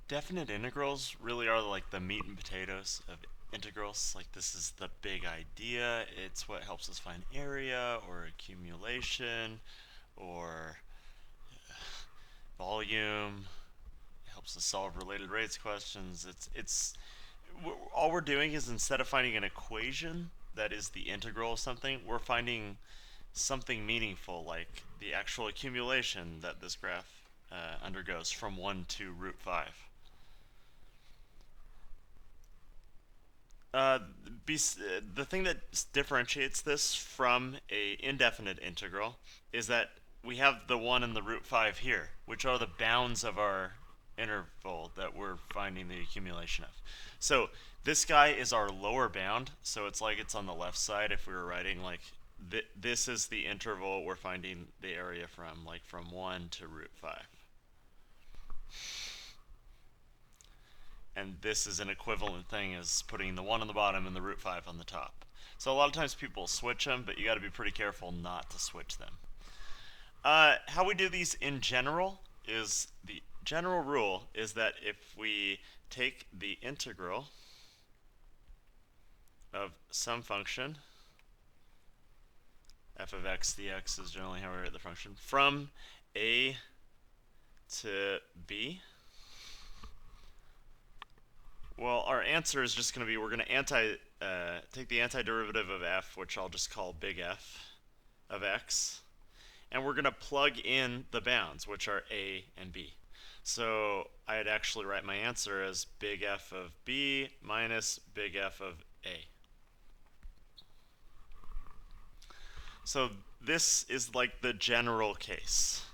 Definite integrals really are like the meat and potatoes of integrals. Like this is the big idea. It's what helps us find area or accumulation or volume. It helps us solve related rates questions. It's all we're doing is instead of finding an equation that is the integral of something, we're finding something meaningful like the actual accumulation that this graph undergoes from 1 to root 5. Uh, the thing that differentiates this from a indefinite integral is that we have the 1 and the root 5 here, which are the bounds of our interval that we're finding the accumulation of. So this guy is our lower bound, so it's like it's on the left side if we were writing like this is the interval we're finding the area from, like from 1 to root 5. And this is an equivalent thing as putting the 1 on the bottom and the root 5 on the top. So a lot of times people switch them, but you got to be pretty careful not to switch them. How we do these in general is the general rule is that if we take the integral of some function, f of x dx is generally how we write the function, from a to b, well, our answer is just going to be we're going to take the antiderivative of f, which I'll just call big F of x, and we're going to plug in the bounds, which are a and b. So I'd actually write my answer as big F of b minus big F of a. So this is like the general case.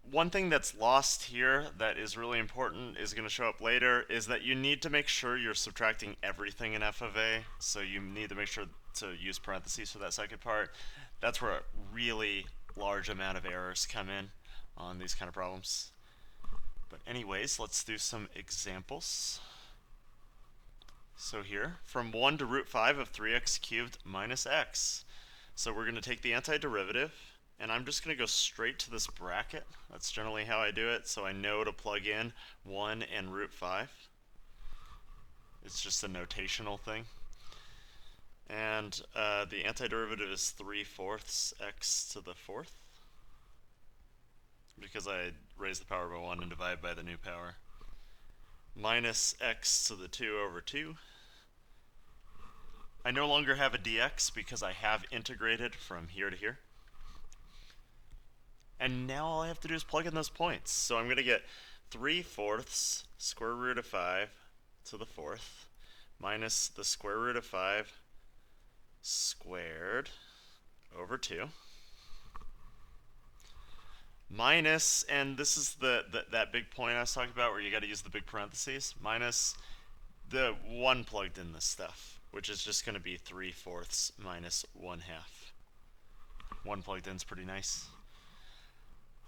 One thing that's lost here that is really important is going to show up later is that you need to make sure you're subtracting everything in f of a. So you need to make sure to use parentheses for that second part. That's where a really large amount of errors come in on these kind of problems. But anyways, let's do some examples. So here, from 1 to root 5 of 3x cubed minus x. So we're going to take the antiderivative, and I'm just going to go straight to this bracket. That's generally how I do it, so I know to plug in 1 and root 5. It's just a notational thing. And the antiderivative is 3/4 x to the 4th, because I raise the power by 1 and divide by the new power. Minus x to the 2 over 2. I no longer have a dx because I have integrated from here to here. And now all I have to do is plug in those points. So I'm going to get 3/4 square root of 5 to the 4th minus the square root of 5 squared over 2 minus, and this is that big point I was talking about where you got to use the big parentheses, minus the 1 plugged in this stuff, which is just going to be 3/4 minus 1/2. 1 plugged in is pretty nice.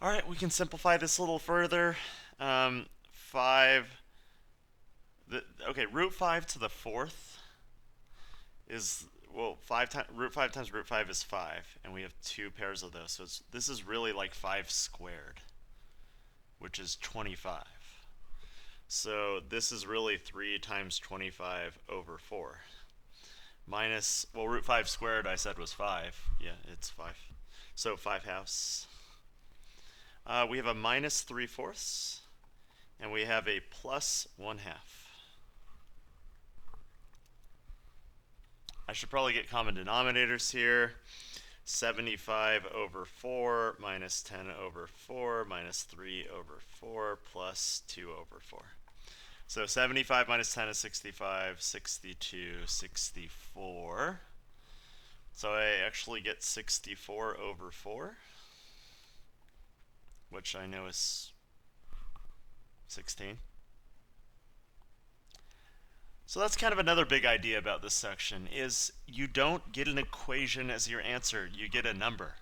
All right, we can simplify this a little further. 5, okay, root 5 to the 4th is, well, root 5 times root 5 is 5, and we have 2 pairs of those. So this is really like 5 squared, which is 25. So this is really 3 times 25 over 4. Minus, well, root 5 squared I said was 5. Yeah, it's 5. So 5/2. We have a minus 3/4, and we have a plus 1/2. I should probably get common denominators here. 75 over 4 minus 10 over 4 minus 3 over 4 plus 2 over 4. So 75 minus 10 is 65, 62, 64. So I actually get 64 over 4, which I know is 16. So that's kind of another big idea about this section, is you don't get an equation as your answer, you get a number.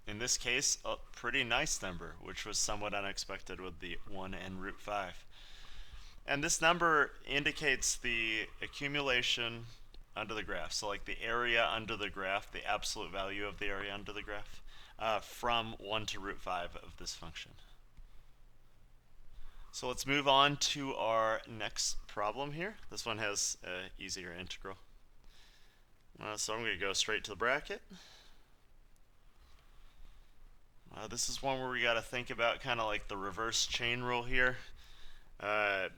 In this case, a pretty nice number, which was somewhat unexpected with the 1 and root 5. And this number indicates the accumulation under the graph, so like the area under the graph, the absolute value of the area under the graph, from 1 to root 5 of this function. So let's move on to our next problem here. This one has an easier integral. So I'm going to go straight to the bracket. This is one where we got to think about kind of like the reverse chain rule here. The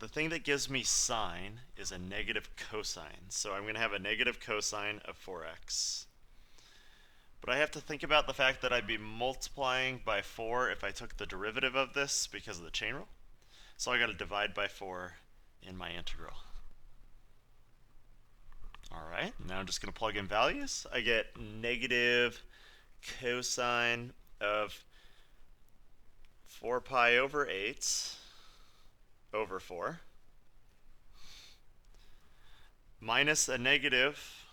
thing that gives me sine is a negative cosine. So I'm going to have a negative cosine of 4x. But I have to think about the fact that I'd be multiplying by 4 if I took the derivative of this because of the chain rule. So I got to divide by 4 in my integral. Alright, now I'm just going to plug in values. I get negative cosine of 4 pi over 8 over 4 minus a negative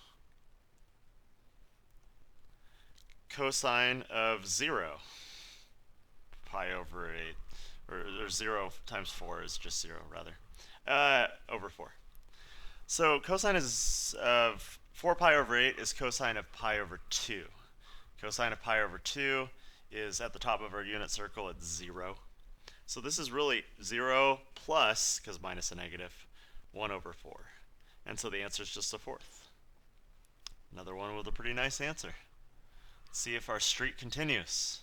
cosine of 0 pi over 8, or 0 times 4 is just 0 rather, over 4. So cosine is of 4 pi over 8 is cosine of pi over 2. Cosine of pi over 2 is at the top of our unit circle at 0. So this is really 0 plus, because minus a negative, 1 over 4. And so the answer is just a fourth. Another one with a pretty nice answer. Let's see if our streak continues.